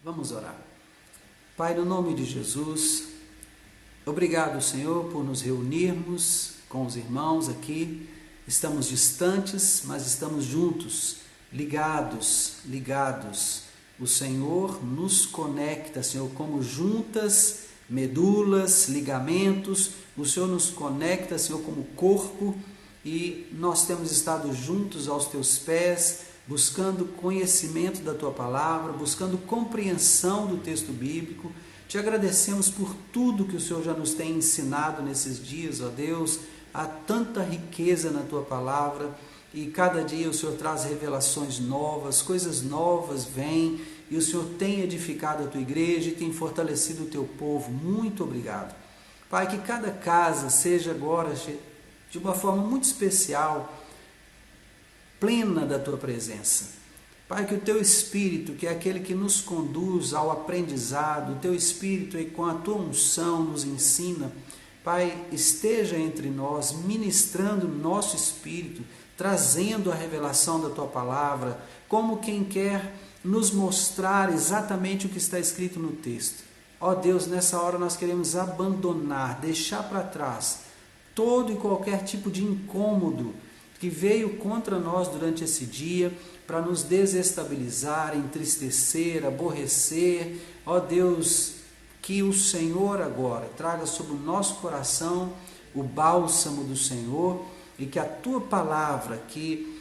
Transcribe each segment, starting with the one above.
Vamos orar. Pai, no nome de Jesus, obrigado, Senhor, por nos reunirmos com os irmãos aqui. Estamos distantes, mas estamos juntos, ligados. O Senhor nos conecta, Senhor, como juntas, medulas, ligamentos. O Senhor nos conecta, Senhor, como corpo, e nós temos estado juntos aos teus pés, buscando conhecimento da tua palavra, buscando compreensão do texto bíblico. Te agradecemos por tudo que o Senhor já nos tem ensinado nesses dias, ó Deus. Há tanta riqueza na tua palavra e cada dia o Senhor traz revelações novas, coisas novas vêm, e o Senhor tem edificado a tua igreja e tem fortalecido o teu povo. Muito obrigado. Pai, que cada casa seja agora de uma forma muito especial, plena da tua presença. Pai, que o teu Espírito, que é aquele que nos conduz ao aprendizado, o teu Espírito e com a tua unção nos ensina, Pai, esteja entre nós, ministrando no nosso espírito, trazendo a revelação da tua palavra, como quem quer nos mostrar exatamente o que está escrito no texto. Ó Deus, nessa hora nós queremos abandonar, deixar para trás todo e qualquer tipo de incômodo que veio contra nós durante esse dia, para nos desestabilizar, entristecer, aborrecer. Ó Deus, que o Senhor agora traga sobre o nosso coração o bálsamo do Senhor, e que a tua palavra, que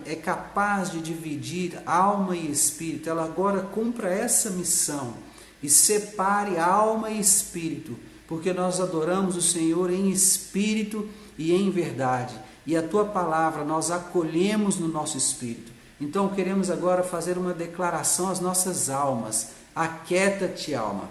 é capaz de dividir alma e espírito, ela agora cumpra essa missão e separe alma e espírito, porque nós adoramos o Senhor em espírito e em verdade, e a tua palavra nós acolhemos no nosso espírito. Então queremos agora fazer uma declaração às nossas almas. Aquieta-te, alma,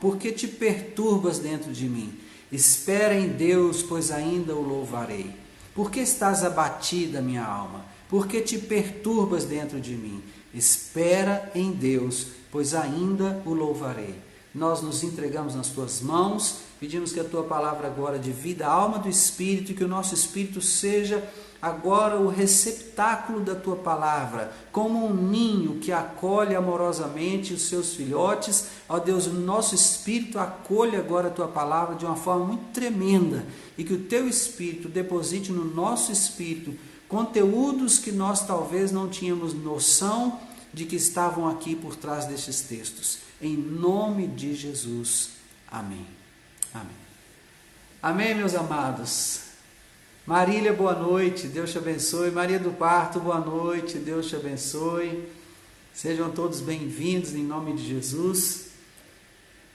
porque te perturbas dentro de mim. Espera em Deus, pois ainda o louvarei. Por que estás abatida, minha alma? Por que te perturbas dentro de mim? Espera em Deus, pois ainda o louvarei. Nós nos entregamos nas tuas mãos, pedimos que a tua palavra agora divida a alma do espírito, e que o nosso espírito seja agora o receptáculo da tua palavra, como um ninho que acolhe amorosamente os seus filhotes. Ó Deus, o nosso espírito acolhe agora a tua palavra de uma forma muito tremenda, e que o teu espírito deposite no nosso espírito conteúdos que nós talvez não tínhamos noção de que estavam aqui por trás destes textos. Em nome de Jesus. Amém. Amém. Amém, meus amados. Marília, boa noite, Deus te abençoe. Maria do Parto, boa noite, Deus te abençoe. Sejam todos bem-vindos em nome de Jesus.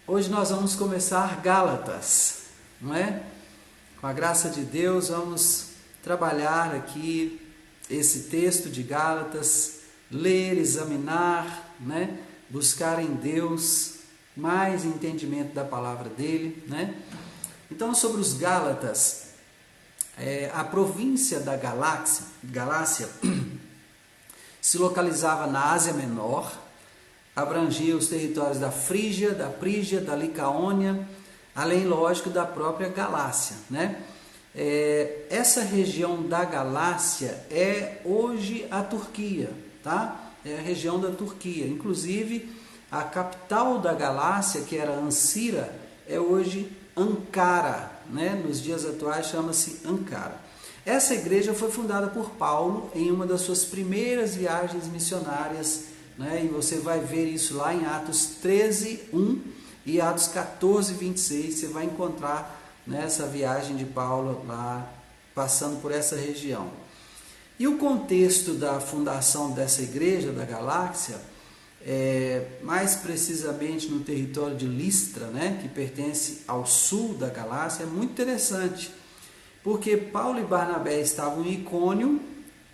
Hoje nós vamos começar Gálatas, não é? Com a graça de Deus, vamos trabalhar aqui esse texto de Gálatas, ler, examinar, né? Buscar em Deus mais entendimento da palavra dele, né? Então, sobre os Gálatas, a província da Galácia se localizava na Ásia Menor, abrangia os territórios da Frígia, da Prígia, da Licaônia, além, lógico, da própria Galácia, né? Essa região da Galácia é hoje a Turquia, tá? É a região da Turquia. Inclusive, a capital da Galácia, que era Ancira, é hoje Ankara, né? Nos dias atuais chama-se Ankara. Essa igreja foi fundada por Paulo em uma das suas primeiras viagens missionárias, né? E você vai ver isso lá em Atos 13:1 e Atos 14:26, você vai encontrar nessa viagem de Paulo lá, passando por essa região. E o contexto da fundação dessa igreja da Galácia, mais precisamente no território de Listra, né, que pertence ao sul da Galácia, é muito interessante, porque Paulo e Barnabé estavam em Icônio,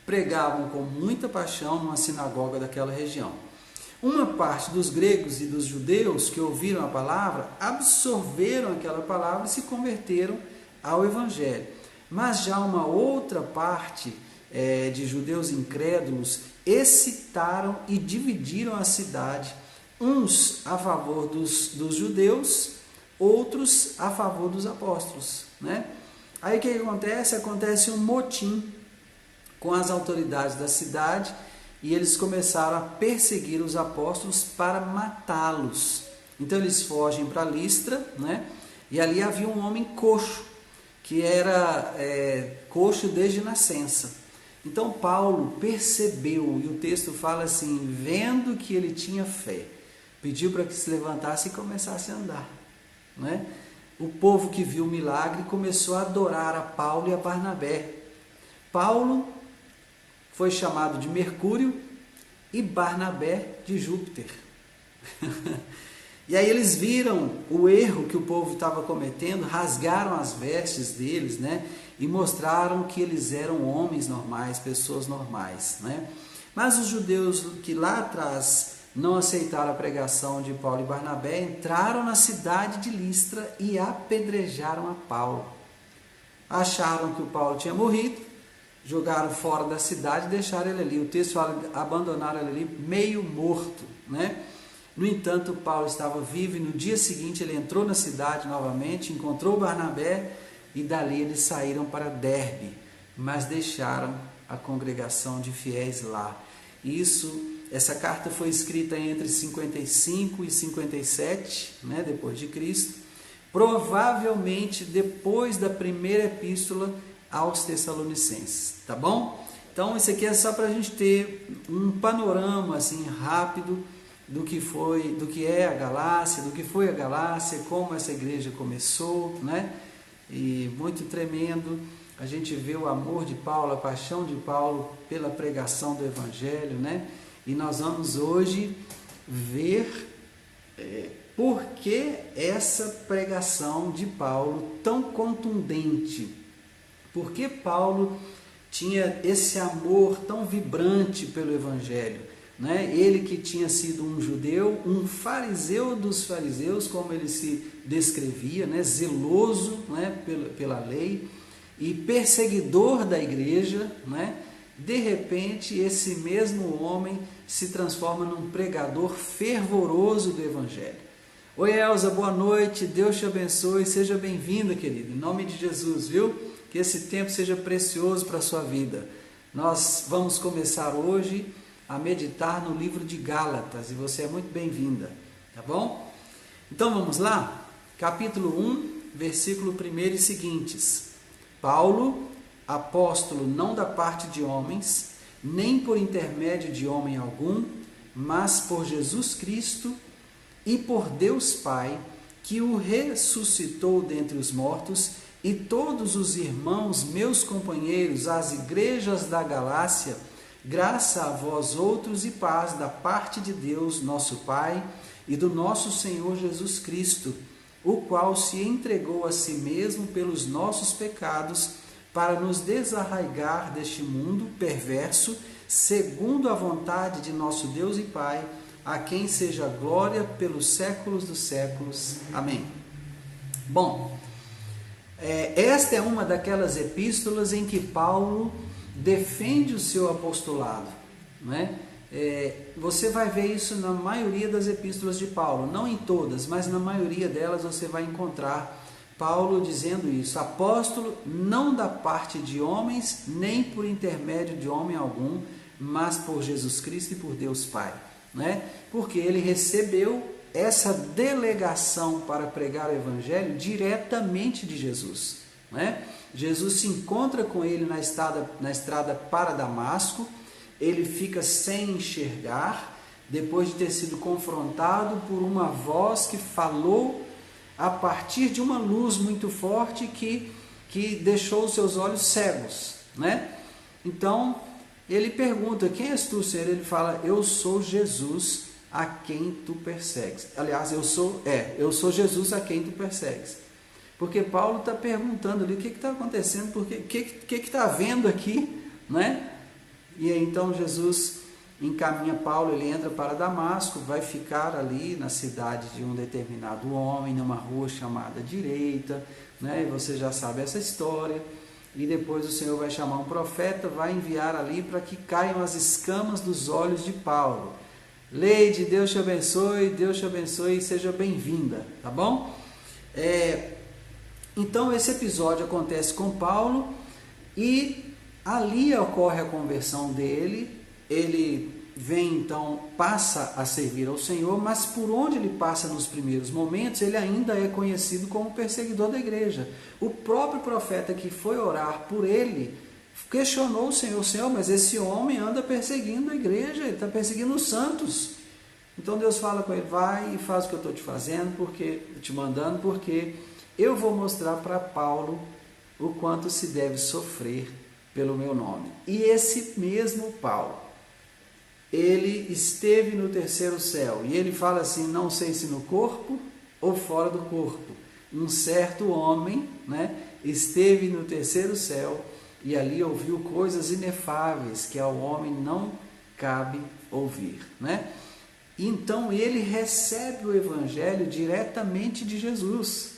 pregavam com muita paixão numa sinagoga daquela região. Uma parte dos gregos e dos judeus que ouviram a palavra, absorveram aquela palavra e se converteram ao Evangelho. Mas já uma outra parte de judeus incrédulos excitaram e dividiram a cidade, uns a favor dos judeus, outros a favor dos apóstolos, né? Aí o que acontece? Acontece um motim com as autoridades da cidade, e eles começaram a perseguir os apóstolos para matá-los. Então eles fogem para Listra, né? E ali havia um homem coxo, que era coxo desde nascença. Então Paulo percebeu, e o texto fala assim, vendo que ele tinha fé, pediu para que se levantasse e começasse a andar, né? O povo que viu o milagre começou a adorar a Paulo e a Barnabé. Paulo foi chamado de Mercúrio e Barnabé de Júpiter. E aí eles viram o erro que o povo estava cometendo, rasgaram as vestes deles, né? E mostraram que eles eram homens normais, pessoas normais, né? Mas os judeus que lá atrás não aceitaram a pregação de Paulo e Barnabé, entraram na cidade de Listra e apedrejaram a Paulo. Acharam que o Paulo tinha morrido, jogaram fora da cidade e deixaram ele ali. O texto fala, abandonaram ele ali meio morto, né? No entanto, Paulo estava vivo e no dia seguinte ele entrou na cidade novamente, encontrou Barnabé e dali eles saíram para Derbe, mas deixaram a congregação de fiéis lá. Essa carta foi escrita entre 55 e 57, né, depois de Cristo, provavelmente depois da primeira epístola aos Tessalonicenses, tá bom? Então isso aqui é só para a gente ter um panorama assim rápido do que é a Galácia, do que foi a Galácia, como essa igreja começou, né? E muito tremendo, a gente vê o amor de Paulo, a paixão de Paulo pela pregação do Evangelho, né? E nós vamos hoje ver por que essa pregação de Paulo tão contundente, por que Paulo tinha esse amor tão vibrante pelo Evangelho. Né? Ele que tinha sido um judeu, um fariseu dos fariseus, como ele se descrevia, né? Zeloso, né? pela lei e perseguidor da igreja, né? De repente esse mesmo homem se transforma num pregador fervoroso do Evangelho. Oi Elza, boa noite, Deus te abençoe, seja bem-vinda, querida, em nome de Jesus, viu? Que esse tempo seja precioso para a sua vida. Nós vamos começar hoje a meditar no livro de Gálatas, e você é muito bem-vinda, tá bom? Então vamos lá? Capítulo 1, versículo 1 e seguintes. Paulo, apóstolo não da parte de homens, nem por intermédio de homem algum, mas por Jesus Cristo e por Deus Pai, que o ressuscitou dentre os mortos, e todos os irmãos, meus companheiros, as igrejas da Galácia, graça a vós outros e paz da parte de Deus, nosso Pai, e do nosso Senhor Jesus Cristo, o qual se entregou a si mesmo pelos nossos pecados, para nos desarraigar deste mundo perverso, segundo a vontade de nosso Deus e Pai, a quem seja glória pelos séculos dos séculos. Amém. Bom, esta é uma daquelas epístolas em que Paulo defende o seu apostolado, né? Você vai ver isso na maioria das epístolas de Paulo, não em todas, mas na maioria delas você vai encontrar Paulo dizendo isso, apóstolo não da parte de homens, nem por intermédio de homem algum, mas por Jesus Cristo e por Deus Pai, né? Porque ele recebeu essa delegação para pregar o Evangelho diretamente de Jesus, né? Jesus se encontra com ele na estrada para Damasco, ele fica sem enxergar, depois de ter sido confrontado por uma voz que falou a partir de uma luz muito forte que deixou os seus olhos cegos, né? Então, ele pergunta, quem és tu, Senhor? Ele fala, eu sou Jesus a quem tu persegues. Aliás, eu sou Jesus a quem tu persegues. Porque Paulo está perguntando ali o que está acontecendo, o que está havendo aqui, né? E aí, então Jesus encaminha Paulo, ele entra para Damasco, vai ficar ali na cidade de um determinado homem, numa rua chamada Direita, né? E você já sabe essa história. E depois o Senhor vai chamar um profeta, vai enviar ali para que caiam as escamas dos olhos de Paulo. Leide, Deus te abençoe e seja bem-vinda, tá bom? Então esse episódio acontece com Paulo e ali ocorre a conversão dele, ele vem então, passa a servir ao Senhor, mas por onde ele passa nos primeiros momentos, ele ainda é conhecido como perseguidor da igreja. O próprio profeta que foi orar por ele, questionou o Senhor, mas esse homem anda perseguindo a igreja, ele está perseguindo os santos. Então Deus fala com ele, vai e faz o que eu estou te fazendo, te mandando, porque eu vou mostrar para Paulo o quanto se deve sofrer pelo meu nome. E esse mesmo Paulo, ele esteve no terceiro céu, e ele fala assim, não sei se no corpo ou fora do corpo. Um certo homem, esteve no terceiro céu, e ali ouviu coisas inefáveis que ao homem não cabe ouvir. Então ele recebe o evangelho diretamente de Jesus.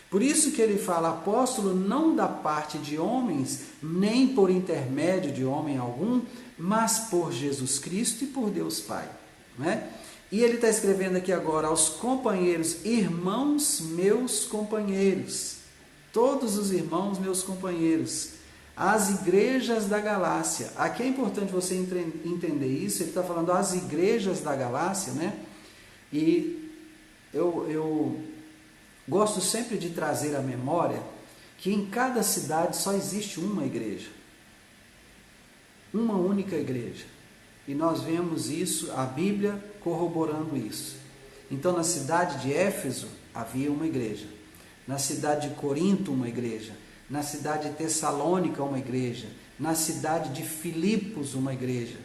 Por isso que ele fala, apóstolo não da parte de homens, nem por intermédio de homem algum, mas por Jesus Cristo e por Deus Pai. E ele está escrevendo aqui agora aos companheiros, irmãos meus companheiros, todos os irmãos meus companheiros, as igrejas da Galácia. Aqui é importante você entender isso, ele está falando as igrejas da Galácia, E eu gosto sempre de trazer à memória que em cada cidade só existe uma igreja. Uma única igreja. E nós vemos isso, a Bíblia corroborando isso. Então, na cidade de Éfeso havia uma igreja. Na cidade de Corinto, uma igreja. Na cidade de Tessalônica, uma igreja. Na cidade de Filipos, uma igreja.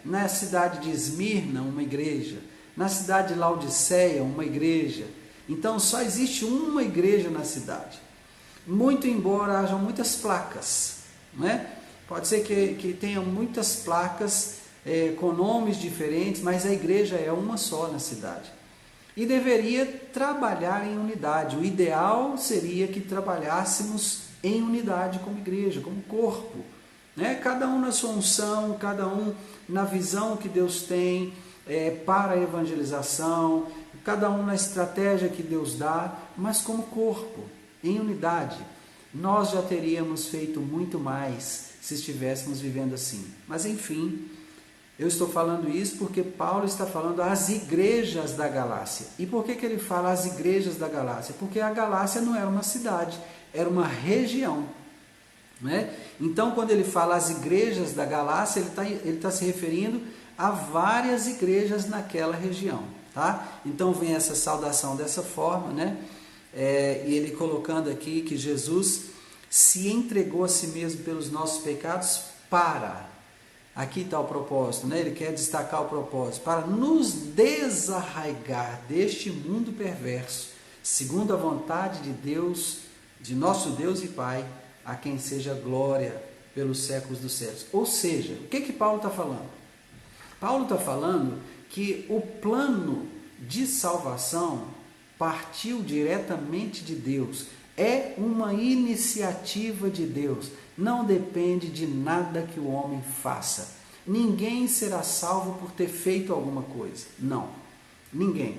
Na cidade de Esmirna, uma igreja. Na cidade de Laodiceia, uma igreja. Então, só existe uma igreja na cidade. Muito embora hajam muitas placas, Pode ser que tenha muitas placas com nomes diferentes, mas a igreja é uma só na cidade. E deveria trabalhar em unidade. O ideal seria que trabalhássemos em unidade como igreja, como corpo. Cada um na sua unção, cada um na visão que Deus tem para a evangelização, cada um na estratégia que Deus dá, mas como corpo, em unidade. Nós já teríamos feito muito mais se estivéssemos vivendo assim. Mas enfim, eu estou falando isso porque Paulo está falando às igrejas da Galácia. E por que ele fala às igrejas da Galácia? Porque a Galácia não era uma cidade, era uma região. Então, quando ele fala às igrejas da Galácia, ele está se referindo a várias igrejas naquela região. Então vem essa saudação dessa forma, e ele colocando aqui que Jesus se entregou a si mesmo pelos nossos pecados aqui está o propósito, ele quer destacar o propósito, para nos desarraigar deste mundo perverso, segundo a vontade de Deus, de nosso Deus e Pai, a quem seja glória pelos séculos dos séculos. Ou seja, o que Paulo está falando? Paulo está falando que o plano de salvação partiu diretamente de Deus. É uma iniciativa de Deus. Não depende de nada que o homem faça. Ninguém será salvo por ter feito alguma coisa. Não, ninguém.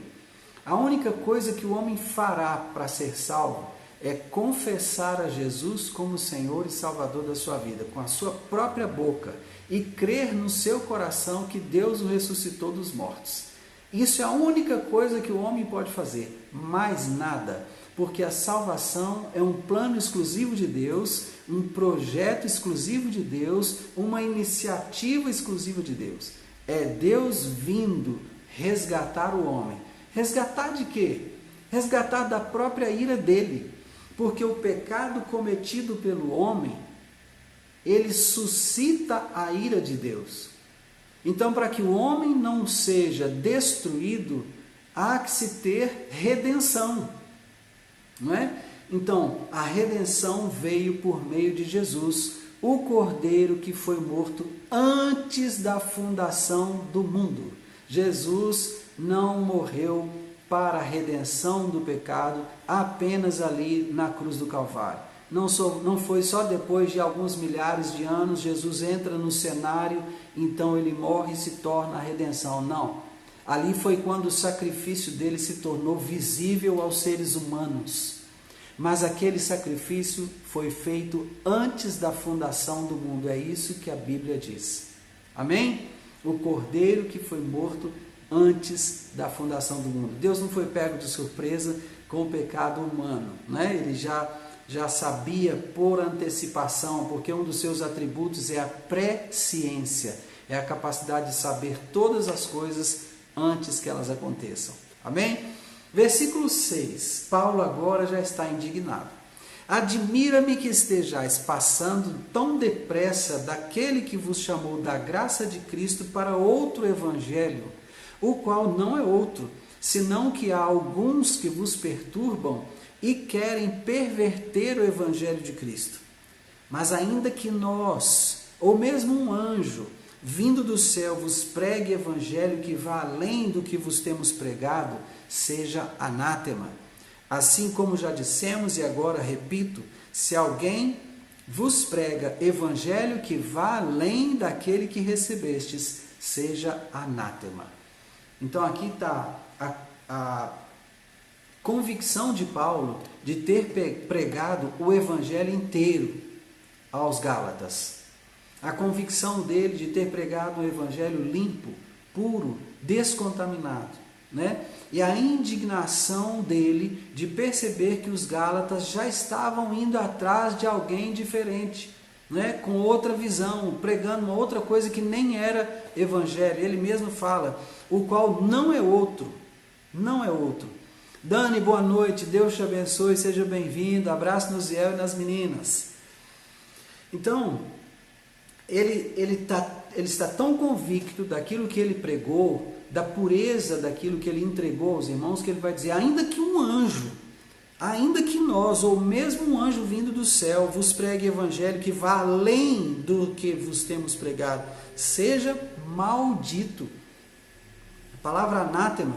A única coisa que o homem fará para ser salvo é confessar a Jesus como Senhor e Salvador da sua vida, com a sua própria boca, e crer no seu coração que Deus o ressuscitou dos mortos. Isso é a única coisa que o homem pode fazer, mais nada, porque a salvação é um plano exclusivo de Deus, um projeto exclusivo de Deus, uma iniciativa exclusiva de Deus. É Deus vindo resgatar o homem. Resgatar de quê? Resgatar da própria ira dele, porque o pecado cometido pelo homem, ele suscita a ira de Deus. Então, para que o homem não seja destruído, há que se ter redenção, Então, a redenção veio por meio de Jesus, o Cordeiro que foi morto antes da fundação do mundo. Jesus não morreu para a redenção do pecado apenas ali na cruz do Calvário. Não foi só depois de alguns milhares de anos, Jesus entra no cenário, então ele morre e se torna a redenção. Não. Ali foi quando o sacrifício dele se tornou visível aos seres humanos. Mas aquele sacrifício foi feito antes da fundação do mundo. É isso que a Bíblia diz. Amém? O Cordeiro que foi morto antes da fundação do mundo. Deus não foi pego de surpresa com o pecado humano, né? Ele já sabia por antecipação, porque um dos seus atributos é a presciência, é a capacidade de saber todas as coisas antes que elas aconteçam. Amém? Versículo 6, Paulo agora já está indignado. Admira-me que estejais passando tão depressa daquele que vos chamou da graça de Cristo para outro evangelho, o qual não é outro, senão que há alguns que vos perturbam e querem perverter o evangelho de Cristo. Mas ainda que nós, ou mesmo um anjo, vindo do céu, vos pregue evangelho que vá além do que vos temos pregado, seja anátema. Assim como já dissemos e agora repito, se alguém vos prega evangelho que vá além daquele que recebestes, seja anátema. Então aqui está a convicção de Paulo de ter pregado o evangelho inteiro aos Gálatas. A convicção dele de ter pregado um evangelho limpo, puro, descontaminado, né? E a indignação dele de perceber que os Gálatas já estavam indo atrás de alguém diferente, né? Com outra visão, pregando uma outra coisa que nem era evangelho. Ele mesmo fala, o qual não é outro, não é outro. Dani, boa noite, Deus te abençoe, seja bem-vindo, abraço no Ziel e nas meninas. Então, ele está tão convicto daquilo que ele pregou, da pureza daquilo que ele entregou aos irmãos, que ele vai dizer, ainda que um anjo, ainda que nós, ou mesmo um anjo vindo do céu, vos pregue evangelho que vá além do que vos temos pregado, seja maldito. A palavra anátema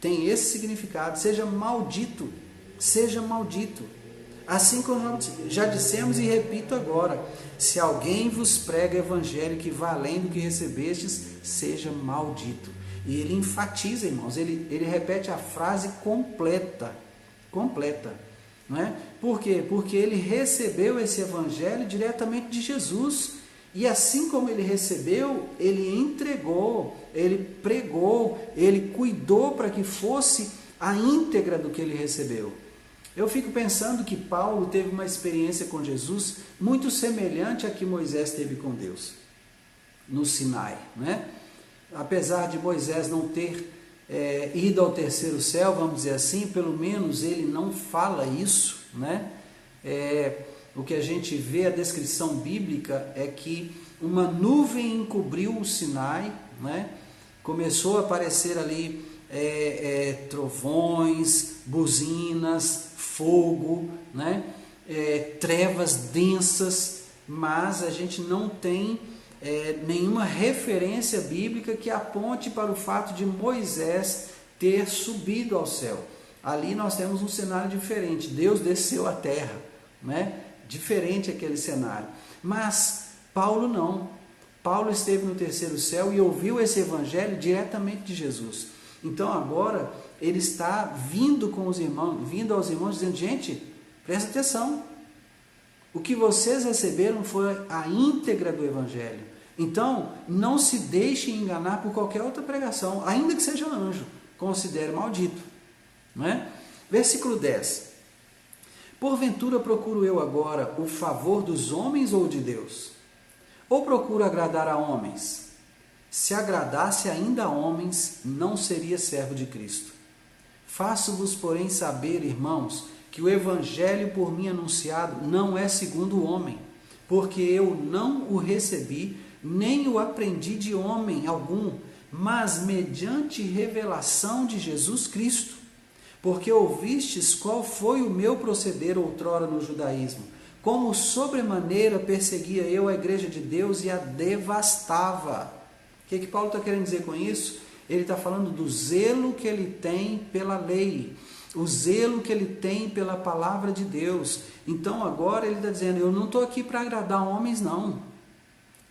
tem esse significado, seja maldito, seja maldito. Assim como já dissemos e repito agora, se alguém vos prega evangelho que vá além do que recebestes, seja maldito. E ele enfatiza, irmãos, ele repete a frase completa, não é? Por quê? Porque ele recebeu esse evangelho diretamente de Jesus, e assim como ele recebeu, ele entregou, ele pregou, ele cuidou para que fosse a íntegra do que ele recebeu. Eu fico pensando que Paulo teve uma experiência com Jesus muito semelhante à que Moisés teve com Deus, no Sinai, né? Apesar de Moisés não ter ido ao terceiro céu, vamos dizer assim, pelo menos ele não fala isso, né? O que a gente vê, a descrição bíblica, é que uma nuvem encobriu o Sinai, né? Começou a aparecer ali trovões, buzinas, fogo, né? Trevas densas, mas a gente não tem nenhuma referência bíblica que aponte para o fato de Moisés ter subido ao céu. Ali nós temos um cenário diferente, Deus desceu à terra, né? Diferente aquele cenário. Mas Paulo não. Paulo esteve no terceiro céu e ouviu esse evangelho diretamente de Jesus. Então agora ele está vindo aos irmãos dizendo, gente, presta atenção. O que vocês receberam foi a íntegra do evangelho. Então, não se deixe enganar por qualquer outra pregação, ainda que seja anjo, considere maldito. Não é? Versículo 10. Porventura procuro eu agora o favor dos homens ou de Deus? Ou procuro agradar a homens? Se agradasse ainda a homens, não seria servo de Cristo. Faço-vos, porém, saber, irmãos, que o evangelho por mim anunciado não é segundo o homem, porque eu não o recebi, nem o aprendi de homem algum, mas mediante revelação de Jesus Cristo. Porque ouvistes qual foi o meu proceder outrora no judaísmo, como sobremaneira perseguia eu a igreja de Deus e a devastava. O que Paulo está querendo dizer com isso? Ele está falando do zelo que ele tem pela lei, o zelo que ele tem pela palavra de Deus. Então agora ele está dizendo, eu não estou aqui para agradar homens não,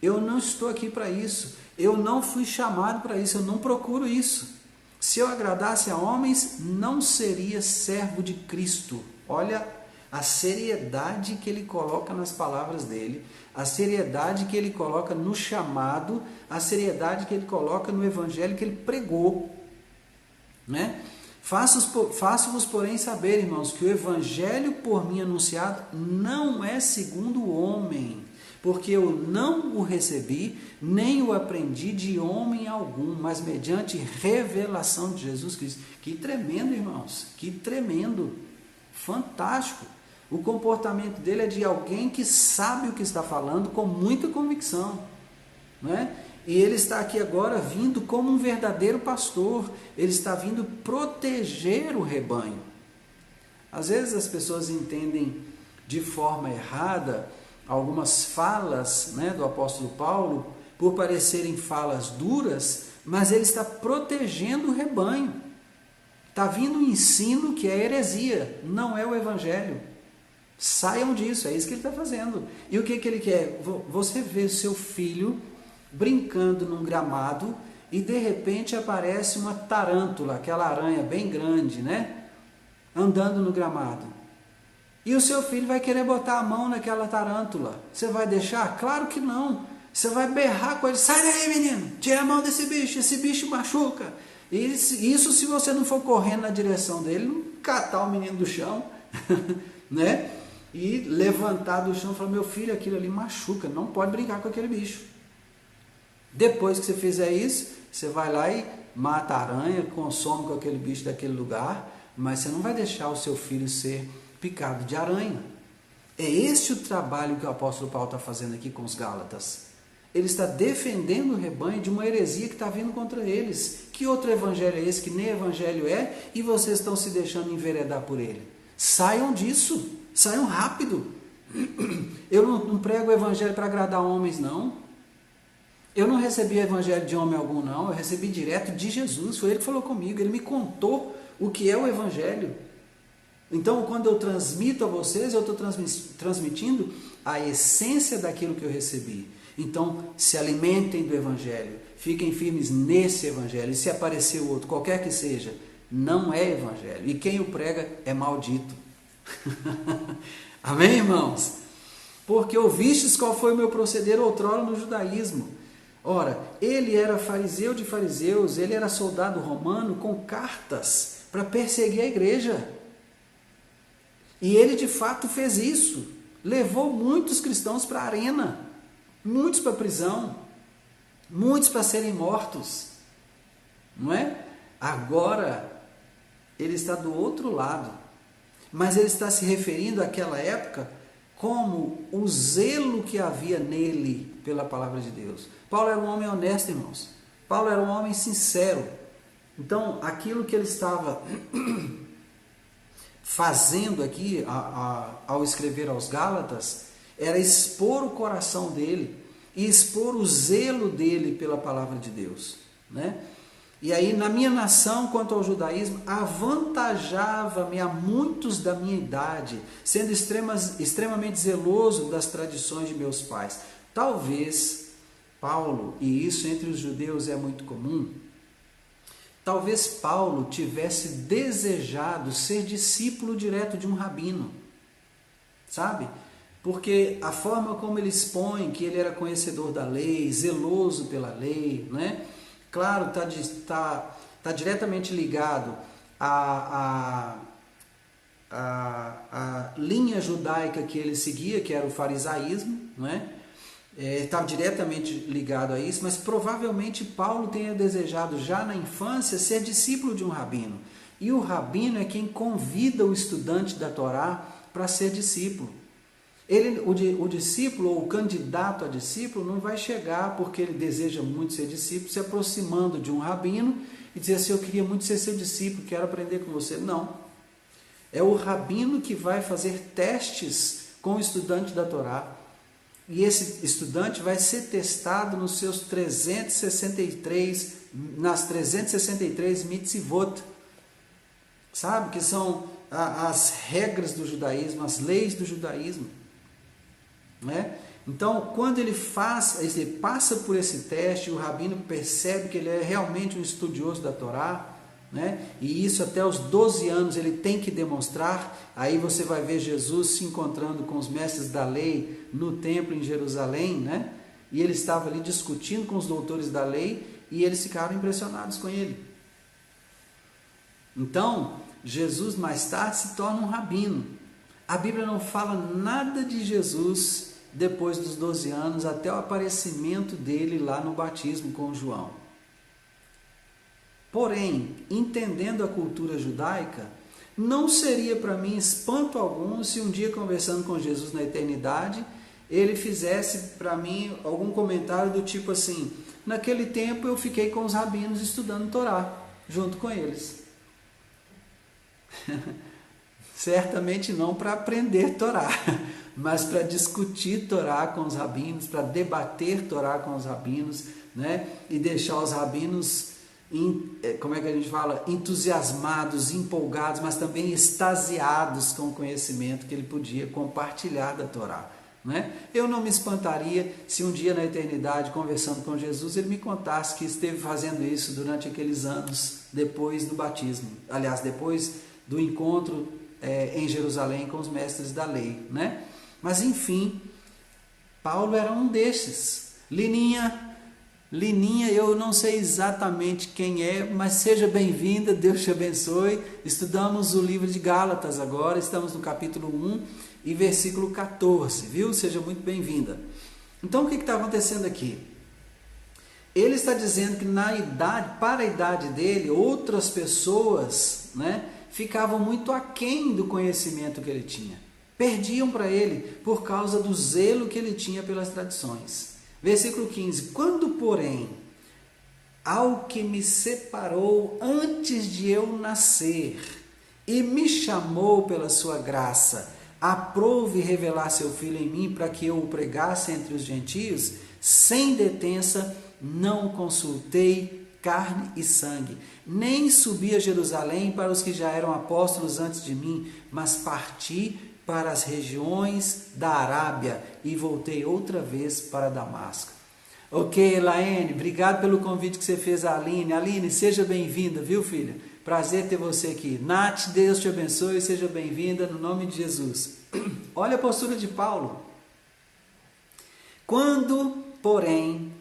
eu não estou aqui para isso, eu não fui chamado para isso, eu não procuro isso. Se eu agradasse a homens, não seria servo de Cristo. Olha a seriedade que ele coloca nas palavras dele, a seriedade que ele coloca no chamado, a seriedade que ele coloca no evangelho que ele pregou, né? Faço-vos, porém, saber, irmãos, que o evangelho por mim anunciado não é segundo o homem, porque eu não o recebi, nem o aprendi de homem algum, mas mediante revelação de Jesus Cristo. Que tremendo, irmãos, que tremendo, fantástico. O comportamento dele é de alguém que sabe o que está falando com muita convicção, né? E ele está aqui agora vindo como um verdadeiro pastor, ele está vindo proteger o rebanho. Às vezes as pessoas entendem de forma errada algumas falas, né, do apóstolo Paulo, por parecerem falas duras, mas ele está protegendo o rebanho. Está vindo um ensino que é heresia, não é o evangelho. Saiam disso, é isso que ele está fazendo. E o que ele quer? Você vê seu filho brincando num gramado e de repente aparece uma tarântula, aquela aranha bem grande, né? Andando no gramado. E o seu filho vai querer botar a mão naquela tarântula. Você vai deixar? Claro que não. Você vai berrar com ele: sai daí, menino, tira a mão desse bicho, esse bicho machuca. Isso se você não for correndo na direção dele, não catar o menino do chão, né? E levantar do chão e falar: meu filho, aquilo ali machuca, não pode brincar com aquele bicho. Depois que você fizer isso, você vai lá e mata a aranha, consome com aquele bicho daquele lugar, mas você não vai deixar o seu filho ser picado de aranha. É esse o trabalho que o apóstolo Paulo está fazendo aqui com os Gálatas. Ele está defendendo o rebanho de uma heresia que está vindo contra eles. Que outro evangelho é esse que nem evangelho é e vocês estão se deixando enveredar por ele? Saiam disso, saiam rápido. Eu não prego o evangelho para agradar homens, não. Eu não recebi o evangelho de homem algum, não. Eu recebi direto de Jesus. Foi ele que falou comigo. Ele me contou o que é o evangelho. Então, quando eu transmito a vocês, eu estou transmitindo a essência daquilo que eu recebi. Então, se alimentem do evangelho. Fiquem firmes nesse evangelho. E se aparecer outro, qualquer que seja, não é evangelho. E quem o prega é maldito. Amém, irmãos? Porque ouvistes qual foi o meu proceder outrora no judaísmo. Ora, ele era fariseu de fariseus, ele era soldado romano com cartas para perseguir a igreja. E ele de fato fez isso. Levou muitos cristãos para a arena, muitos para a prisão, muitos para serem mortos. Não é? Agora, ele está do outro lado. Mas ele está se referindo àquela época como o zelo que havia nele pela palavra de Deus. Paulo era um homem honesto, irmãos. Paulo era um homem sincero. Então, aquilo que ele estava fazendo aqui, ao escrever aos Gálatas, era expor o coração dele e expor o zelo dele pela palavra de Deus, né? E aí, na minha nação, quanto ao judaísmo, avantajava-me a muitos da minha idade, sendo extremamente zeloso das tradições de meus pais. Talvez Paulo, e isso entre os judeus é muito comum, talvez Paulo tivesse desejado ser discípulo direto de um rabino, sabe? Porque a forma como ele expõe que ele era conhecedor da lei, zeloso pela lei, né? Claro, está diretamente ligado à linha judaica que ele seguia, que era o farisaísmo, né? Estava diretamente ligado a isso, mas provavelmente Paulo tenha desejado já na infância ser discípulo de um rabino. E o rabino é quem convida o estudante da Torá para ser discípulo. O discípulo ou o candidato a discípulo não vai chegar porque ele deseja muito ser discípulo, se aproximando de um rabino e dizer assim: eu queria muito ser seu discípulo, quero aprender com você. Não. É o rabino que vai fazer testes com o estudante da Torá. E esse estudante vai ser testado nos seus 363, nas 363 mitzvot, sabe? Que são as regras do judaísmo, as leis do judaísmo, né? Então, quando ele passa por esse teste, o rabino percebe que ele é realmente um estudioso da Torá, né? E isso até os 12 anos ele tem que demonstrar. Aí você vai ver Jesus se encontrando com os mestres da lei no templo em Jerusalém, né? E ele estava ali discutindo com os doutores da lei e eles ficaram impressionados com ele. Então, Jesus mais tarde se torna um rabino. A Bíblia não fala nada de Jesus depois dos 12 anos, até o aparecimento dele lá no batismo com João. Porém, entendendo a cultura judaica, não seria para mim espanto algum se um dia, conversando com Jesus na eternidade, ele fizesse para mim algum comentário do tipo assim: naquele tempo eu fiquei com os rabinos estudando Torá, junto com eles. Certamente não para aprender Torá, mas para discutir Torá com os rabinos, para debater Torá com os rabinos, né? E deixar os rabinos, como é que a gente fala, entusiasmados, empolgados, mas também extasiados com o conhecimento que ele podia compartilhar da Torá, né? Eu não me espantaria se um dia na eternidade, conversando com Jesus, ele me contasse que esteve fazendo isso durante aqueles anos depois do batismo, aliás, depois do encontro em Jerusalém com os mestres da lei, né? Mas enfim, Paulo era um desses. Lininha, eu não sei exatamente quem é, mas seja bem-vinda, Deus te abençoe. Estudamos o livro de Gálatas agora, estamos no capítulo 1 e versículo 14, viu? Seja muito bem-vinda. Então o que está acontecendo aqui? Ele está dizendo que para a idade dele, outras pessoas, né, ficavam muito aquém do conhecimento que ele tinha. Perdiam para ele por causa do zelo que ele tinha pelas tradições. Versículo 15. Quando, porém, ao que me separou antes de eu nascer e me chamou pela sua graça, aprove revelar seu Filho em mim para que eu o pregasse entre os gentios, sem detença, não consultei carne e sangue, nem subi a Jerusalém para os que já eram apóstolos antes de mim, mas parti para as regiões da Arábia e voltei outra vez para Damasco. Ok, Elaine, obrigado pelo convite que você fez a Aline. Aline, seja bem-vinda, viu, filha? Prazer ter você aqui. Nath, Deus te abençoe, seja bem-vinda no nome de Jesus. Olha a postura de Paulo. Quando, porém,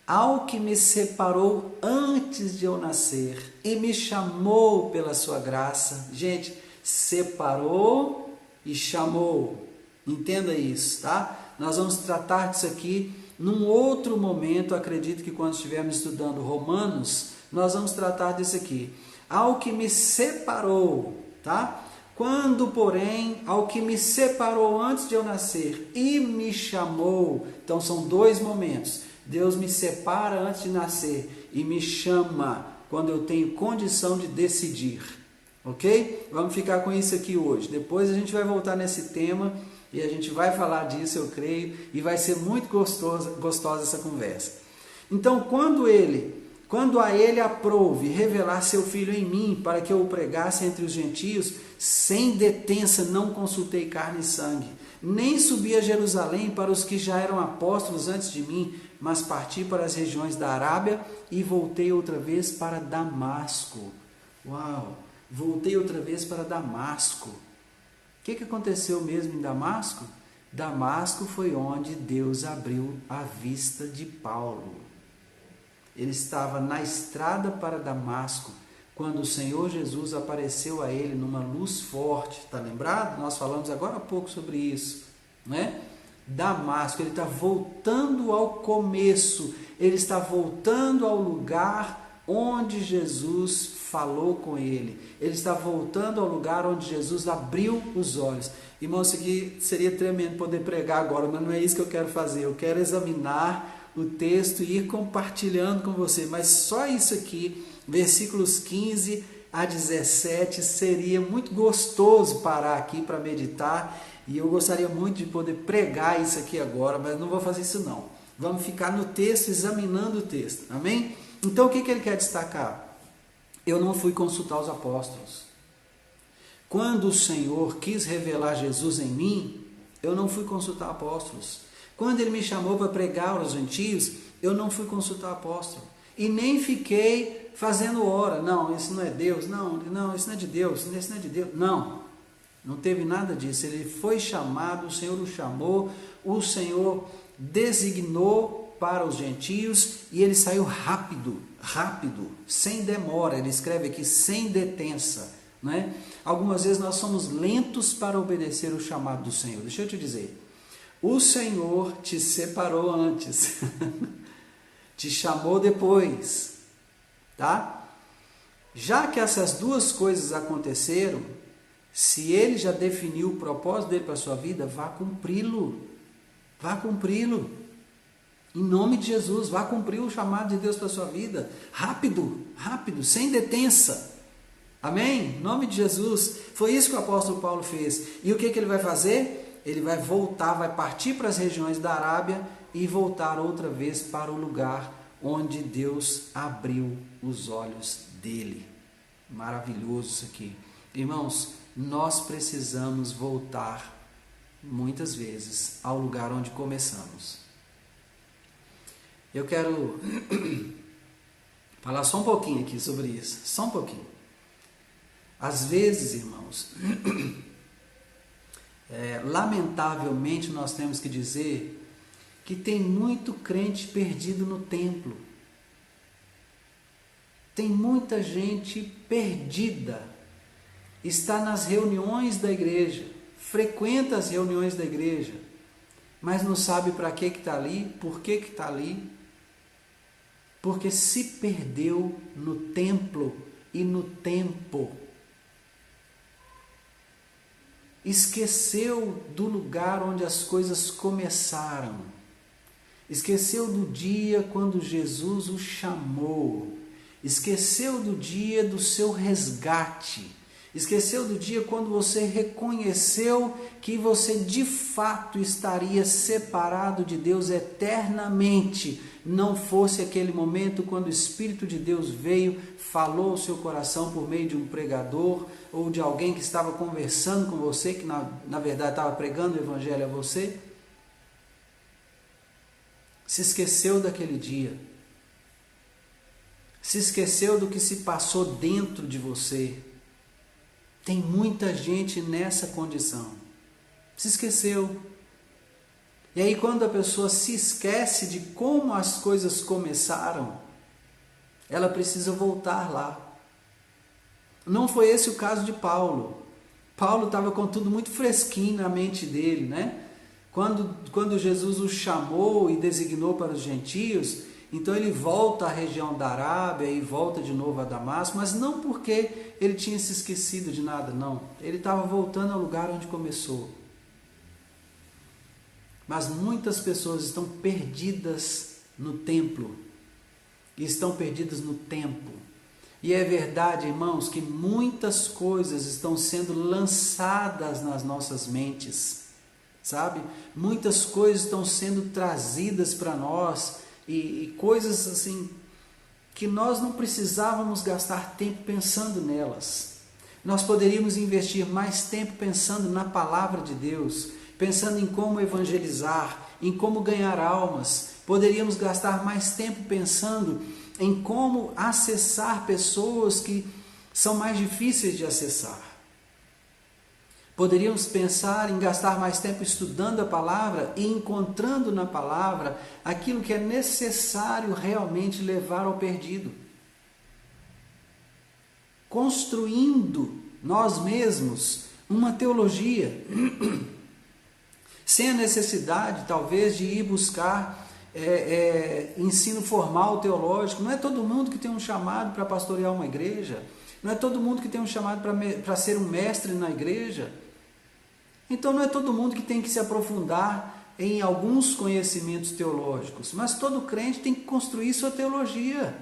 ao que me separou antes de eu nascer e me chamou pela sua graça. Gente, separou e chamou. Entenda isso, tá? Nós vamos tratar disso aqui num outro momento. Acredito que quando estivermos estudando Romanos, nós vamos tratar disso aqui. Ao que me separou, tá? Quando, porém, ao que me separou antes de eu nascer e me chamou. Então são dois momentos. Deus me separa antes de nascer e me chama quando eu tenho condição de decidir, ok? Vamos ficar com isso aqui hoje. Depois a gente vai voltar nesse tema e a gente vai falar disso, eu creio, e vai ser muito gostosa essa conversa. Então, quando a ele aprouve revelar seu Filho em mim, para que eu o pregasse entre os gentios, sem detença não consultei carne e sangue, nem subi a Jerusalém para os que já eram apóstolos antes de mim, mas parti para as regiões da Arábia e voltei outra vez para Damasco. Uau! Voltei outra vez para Damasco. O que aconteceu mesmo em Damasco? Damasco foi onde Deus abriu a vista de Paulo. Ele estava na estrada para Damasco, quando o Senhor Jesus apareceu a ele numa luz forte. Está lembrado? Nós falamos agora há pouco sobre isso, né? Damasco, ele está voltando ao começo, ele está voltando ao lugar onde Jesus falou com ele, ele está voltando ao lugar onde Jesus abriu os olhos. Irmão, isso aqui seria tremendo poder pregar agora, mas não é isso que eu quero fazer. Eu quero examinar o texto e ir compartilhando com você, mas só isso aqui, versículos 15 a 17, seria muito gostoso parar aqui para meditar. E eu gostaria muito de poder pregar isso aqui agora, mas não vou fazer isso não. Vamos ficar no texto, examinando o texto. Amém? Então o que ele quer destacar? Eu não fui consultar os apóstolos. Quando o Senhor quis revelar Jesus em mim, eu não fui consultar apóstolos. Quando Ele me chamou para pregar aos gentios, eu não fui consultar apóstolo. e nem fiquei fazendo hora. Não, isso não é Deus. Não, isso não é de Deus. Isso não é de Deus. Não, não teve nada disso. Ele foi chamado, o Senhor o chamou, o Senhor designou para os gentios e ele saiu rápido, sem demora. Ele escreve aqui, sem detença. Né? Algumas vezes nós somos lentos para obedecer o chamado do Senhor. Deixa eu te dizer, o Senhor te separou antes, te chamou depois, tá? Já que essas duas coisas aconteceram, se Ele já definiu o propósito dele para a sua vida, vá cumpri-lo, em nome de Jesus, vá cumprir o chamado de Deus para a sua vida, rápido, sem detença. Amém? Em nome de Jesus. Foi isso que o apóstolo Paulo fez. E o que ele vai fazer? Ele vai voltar, vai partir para as regiões da Arábia e voltar outra vez para o lugar onde Deus abriu os olhos dele. Maravilhoso isso aqui. Irmãos, nós precisamos voltar muitas vezes ao lugar onde começamos. Eu quero falar só um pouquinho aqui sobre isso. Só um pouquinho. Às vezes, irmãos, lamentavelmente nós temos que dizer que tem muito crente perdido no templo. Tem muita gente perdida. Está nas reuniões da igreja, frequenta as reuniões da igreja, mas não sabe para que está ali, por que está ali, porque se perdeu no templo e no tempo. Esqueceu do lugar onde as coisas começaram. Esqueceu do dia quando Jesus o chamou. Esqueceu do dia do seu resgate. Esqueceu do dia quando você reconheceu que você de fato estaria separado de Deus eternamente. Não fosse aquele momento quando o Espírito de Deus veio, falou ao seu coração por meio de um pregador ou de alguém que estava conversando com você, que na verdade estava pregando o Evangelho a você. Se esqueceu daquele dia. Se esqueceu do que se passou dentro de você. Tem muita gente nessa condição. Se esqueceu. E aí quando a pessoa se esquece de como as coisas começaram, ela precisa voltar lá. Não foi esse o caso de Paulo. Paulo estava com tudo muito fresquinho na mente dele, né? Quando Jesus o chamou e designou para os gentios, então ele volta à região da Arábia e volta de novo a Damasco, mas não porque ele tinha se esquecido de nada, não. Ele estava voltando ao lugar onde começou. Mas muitas pessoas estão perdidas no templo, e estão perdidas no tempo. E é verdade, irmãos, que muitas coisas estão sendo lançadas nas nossas mentes, sabe? Muitas coisas estão sendo trazidas para nós, e coisas assim que nós não precisávamos gastar tempo pensando nelas. Nós poderíamos investir mais tempo pensando na palavra de Deus, pensando em como evangelizar, em como ganhar almas. Poderíamos gastar mais tempo pensando em como acessar pessoas que são mais difíceis de acessar. Poderíamos pensar em gastar mais tempo estudando a palavra e encontrando na palavra aquilo que é necessário realmente levar ao perdido. Construindo nós mesmos uma teologia, sem a necessidade talvez de ir buscar ensino formal teológico. Não é todo mundo que tem um chamado para pastorear uma igreja, não é todo mundo que tem um chamado para ser um mestre na igreja. Então não é todo mundo que tem que se aprofundar em alguns conhecimentos teológicos, mas todo crente tem que construir sua teologia.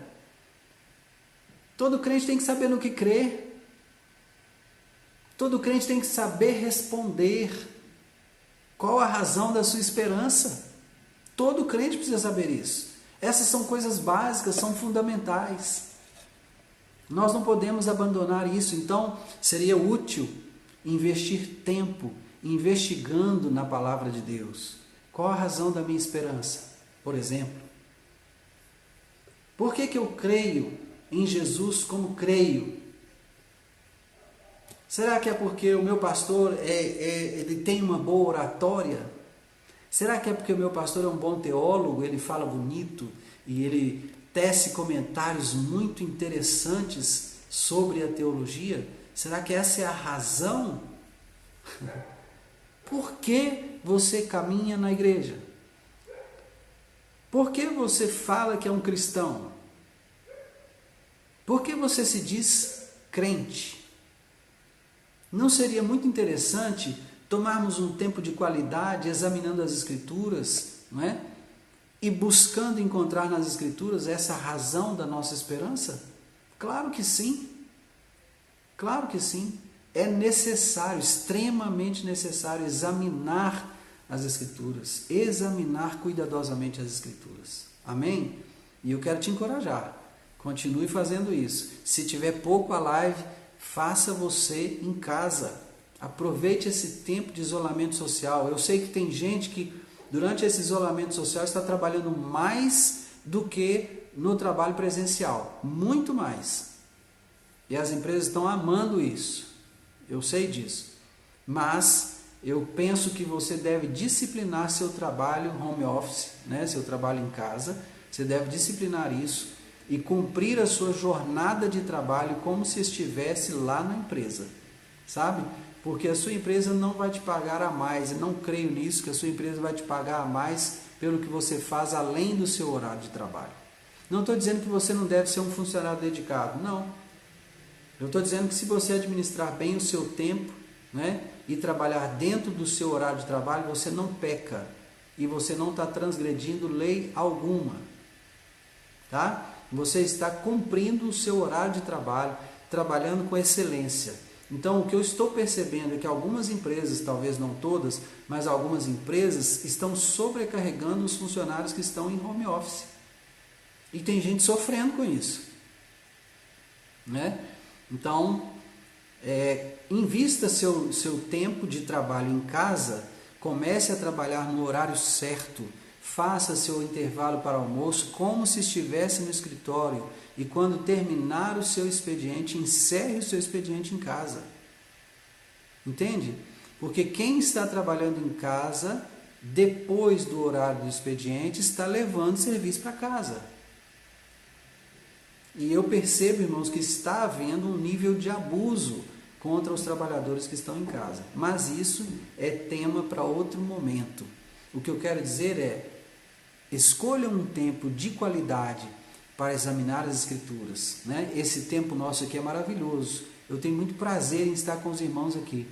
Todo crente tem que saber no que crer. Todo crente tem que saber responder. Qual a razão da sua esperança? Todo crente precisa saber isso. Essas são coisas básicas, são fundamentais. Nós não podemos abandonar isso. Então seria útil investir tempo investigando na palavra de Deus. Qual a razão da minha esperança? Por exemplo, Por que que eu creio em Jesus como creio? Será que é porque o meu pastor ele tem uma boa oratória? Será que é porque o meu pastor é um bom teólogo, ele fala bonito e ele tece comentários muito interessantes sobre a teologia? Será que essa é a razão? Por que você caminha na igreja? Por que você fala que é um cristão? Por que você se diz crente? Não seria muito interessante tomarmos um tempo de qualidade examinando as Escrituras, não é? E buscando encontrar nas Escrituras essa razão da nossa esperança? Claro que sim. Claro que sim. É necessário, extremamente necessário, examinar as Escrituras, examinar cuidadosamente as Escrituras. Amém? E eu quero te encorajar. Continue fazendo isso. Se tiver pouco a live, faça você em casa. Aproveite esse tempo de isolamento social. Eu sei que tem gente que durante esse isolamento social está trabalhando mais do que no trabalho presencial. Muito mais. E as empresas estão amando isso. Eu sei disso. Mas eu penso que você deve disciplinar seu trabalho home office, né? Seu trabalho em casa. Você deve disciplinar isso e cumprir a sua jornada de trabalho como se estivesse lá na empresa, sabe? Porque a sua empresa não vai te pagar a mais, eu não creio nisso, que a sua empresa vai te pagar a mais pelo que você faz além do seu horário de trabalho. Não estou dizendo que você não deve ser um funcionário dedicado, não. Eu estou dizendo que se você administrar bem o seu tempo, né, e trabalhar dentro do seu horário de trabalho, você não peca e você não está transgredindo lei alguma, tá? Você está cumprindo o seu horário de trabalho, trabalhando com excelência. Então, o que eu estou percebendo é que algumas empresas, talvez não todas, mas algumas empresas estão sobrecarregando os funcionários que estão em home office. E tem gente sofrendo com isso, né? Então, invista seu tempo de trabalho em casa, comece a trabalhar no horário certo. Faça seu intervalo para almoço como se estivesse no escritório e quando terminar o seu expediente, encerre o seu expediente em casa. Entende? Porque quem está trabalhando em casa, depois do horário do expediente, está levando serviço para casa. E eu percebo, irmãos, que está havendo um nível de abuso contra os trabalhadores que estão em casa. Mas isso é tema para outro momento. O que eu quero dizer é: escolha um tempo de qualidade para examinar as Escrituras, né? Esse tempo nosso aqui é maravilhoso. Eu tenho muito prazer em estar com os irmãos aqui.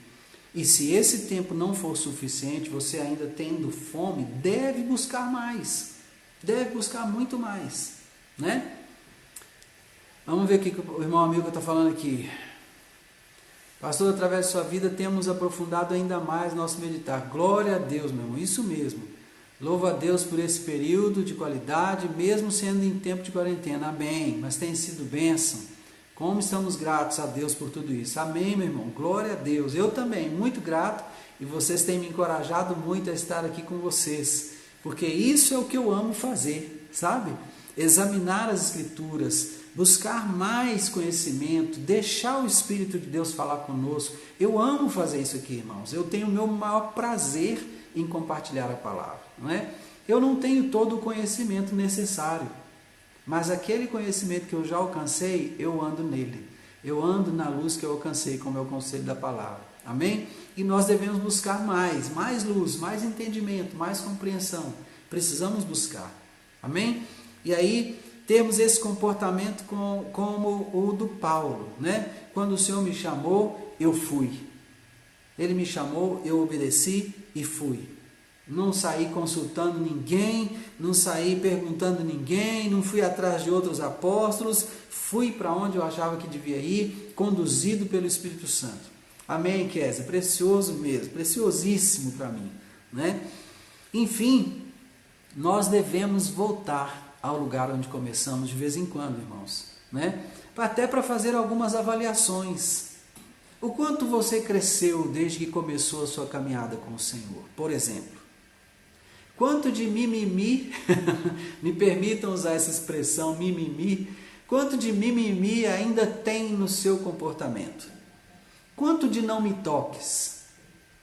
E se esse tempo não for suficiente, você ainda tendo fome, deve buscar mais. Deve buscar muito mais, né? Vamos ver o que o irmão amigo está falando aqui. Pastor, através de sua vida temos aprofundado ainda mais nosso meditar. Glória a Deus, meu irmão, isso mesmo. Louvo a Deus por esse período de qualidade, mesmo sendo em tempo de quarentena. Amém. Mas tem sido bênção. Como estamos gratos a Deus por tudo isso. Amém, meu irmão. Glória a Deus. Eu também, muito grato. E vocês têm me encorajado muito a estar aqui com vocês. Porque isso é o que eu amo fazer, sabe? Examinar as Escrituras, buscar mais conhecimento, deixar o Espírito de Deus falar conosco. Eu amo fazer isso aqui, irmãos. Eu tenho o meu maior prazer em compartilhar a palavra, não é? Eu não tenho todo o conhecimento necessário, mas aquele conhecimento que eu já alcancei, eu ando nele. Eu ando na luz que eu alcancei, como é o conselho da palavra. Amém? E nós devemos buscar mais luz, mais entendimento, mais compreensão. Precisamos buscar. Amém? E aí, temos esse comportamento como o do Paulo, né? Quando o Senhor me chamou, eu fui. Ele me chamou, eu obedeci e fui. Não saí consultando ninguém, não saí perguntando ninguém, não fui atrás de outros apóstolos, fui para onde eu achava que devia ir, conduzido pelo Espírito Santo. Amém, Kézia? Precioso mesmo, preciosíssimo para mim, né? Enfim, nós devemos voltar ao lugar onde começamos de vez em quando, irmãos, né? Até para fazer algumas avaliações. O quanto você cresceu desde que começou a sua caminhada com o Senhor, por exemplo? Quanto de mimimi, me permitam usar essa expressão mimimi, quanto de mimimi ainda tem no seu comportamento? Quanto de não me toques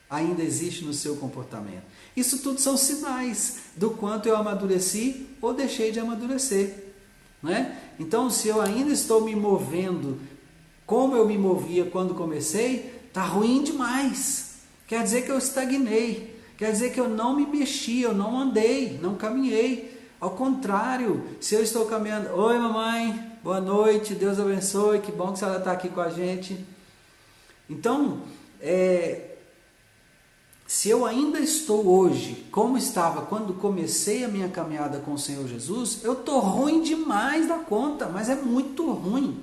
ainda existe no seu comportamento? Isso tudo são sinais do quanto eu amadureci ou deixei de amadurecer, né? Então, se eu ainda estou me movendo como eu me movia quando comecei, está ruim demais. Quer dizer que eu estagnei, quer dizer que eu não me mexi, eu não andei, não caminhei. Ao contrário, se eu estou caminhando, oi mamãe, boa noite, Deus abençoe, que bom que a senhora está aqui com a gente. Então, se eu ainda estou hoje como estava quando comecei a minha caminhada com o Senhor Jesus, eu estou ruim demais da conta, mas é muito ruim,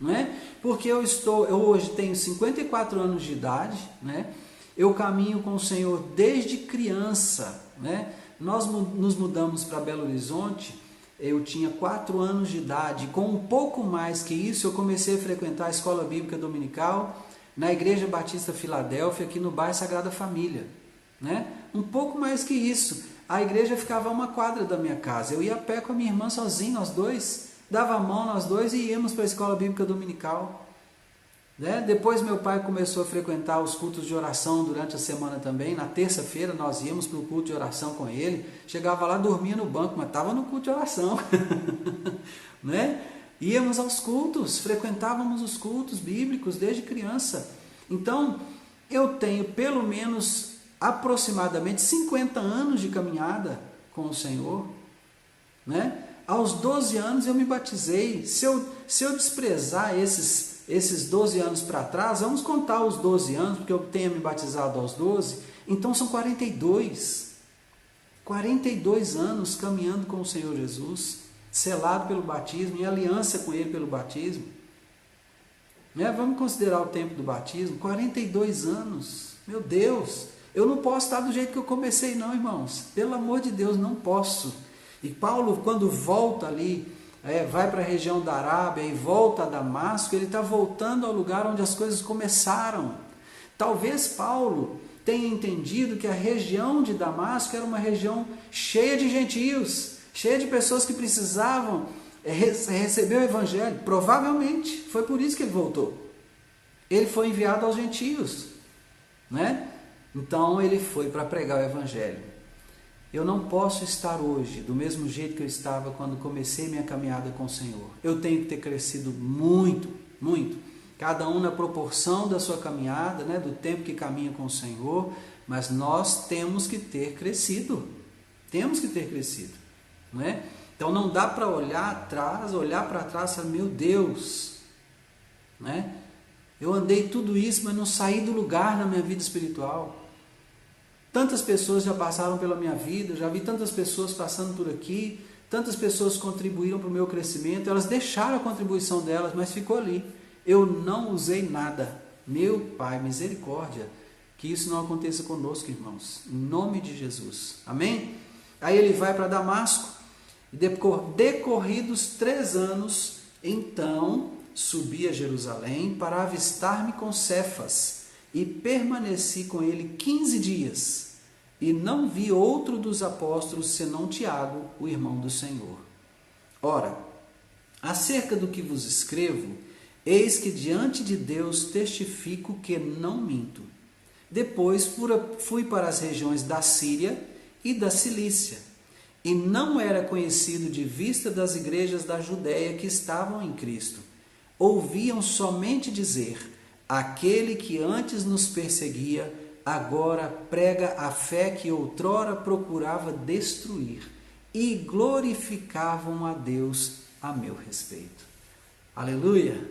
não é? Porque eu hoje tenho 54 anos de idade, né? Eu caminho com o Senhor desde criança, né? Nós nos mudamos para Belo Horizonte, eu tinha 4 anos de idade, com um pouco mais que isso eu comecei a frequentar a escola bíblica dominical, na Igreja Batista Filadélfia, aqui no bairro Sagrada Família, né? Um pouco mais que isso, a igreja ficava a 1 quadra da minha casa, eu ia a pé com a minha irmã sozinho, nós dois, dava a mão nós dois e íamos para a escola bíblica dominical, né? Depois meu pai começou a frequentar os cultos de oração durante a semana também, na terça-feira nós íamos para o culto de oração com ele, chegava lá, dormia no banco, mas estava no culto de oração, né? Íamos aos cultos, frequentávamos os cultos bíblicos desde criança. Então, eu tenho pelo menos aproximadamente 50 anos de caminhada com o Senhor, né? Aos 12 anos eu me batizei. Se eu desprezar esses 12 anos para trás, vamos contar os 12 anos, porque eu tenho me batizado aos 12, então são 42. 42 anos caminhando com o Senhor Jesus, selado pelo batismo, em aliança com Ele pelo batismo, né? Vamos considerar o tempo do batismo, 42 anos, meu Deus, eu não posso estar do jeito que eu comecei não, irmãos, pelo amor de Deus, não posso. E Paulo, quando volta ali, vai para a região da Arábia e volta a Damasco, ele está voltando ao lugar onde as coisas começaram. Talvez Paulo tenha entendido que a região de Damasco era uma região cheia de gentios, cheia de pessoas que precisavam receber o Evangelho. Provavelmente foi por isso que ele voltou. Ele foi enviado aos gentios, né? Então ele foi para pregar o Evangelho. Eu não posso estar hoje do mesmo jeito que eu estava quando comecei minha caminhada com o Senhor. Eu tenho que ter crescido muito, muito. Cada um na proporção da sua caminhada, né? Do tempo que caminha com o Senhor. Mas nós temos que ter crescido. Temos que ter crescido. Não é? Então não dá para olhar para trás e falar, meu Deus, né? Eu andei tudo isso, mas não saí do lugar na minha vida espiritual. Tantas pessoas já passaram pela minha vida, já vi tantas pessoas passando por aqui, tantas pessoas contribuíram para o meu crescimento, elas deixaram a contribuição delas, mas ficou ali. Eu não usei nada. Meu Pai, misericórdia, que isso não aconteça conosco, irmãos, em nome de Jesus. Amém? Aí ele vai para Damasco, e decorridos 3 anos, então subi a Jerusalém para avistar-me com Cefas, e permaneci com ele 15 dias, e não vi outro dos apóstolos senão Tiago, o irmão do Senhor. Ora, acerca do que vos escrevo, eis que diante de Deus testifico que não minto. Depois fui para as regiões da Síria e da Cilícia, e não era conhecido de vista das igrejas da Judéia que estavam em Cristo. Ouviam somente dizer, aquele que antes nos perseguia, agora prega a fé que outrora procurava destruir, e glorificavam a Deus a meu respeito. Aleluia!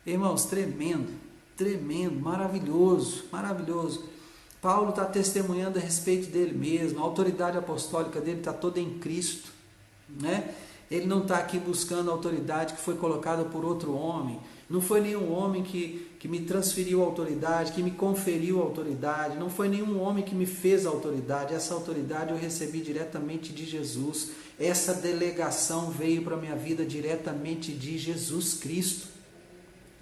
Irmãos, tremendo, maravilhoso, maravilhoso. Paulo está testemunhando a respeito dele mesmo, a autoridade apostólica dele está toda em Cristo, né? Ele não está aqui buscando a autoridade que foi colocada por outro homem. Não foi nenhum homem que me transferiu a autoridade, que me conferiu a autoridade. Não foi nenhum homem que me fez a autoridade. Essa autoridade eu recebi diretamente de Jesus. Essa delegação veio para a minha vida diretamente de Jesus Cristo,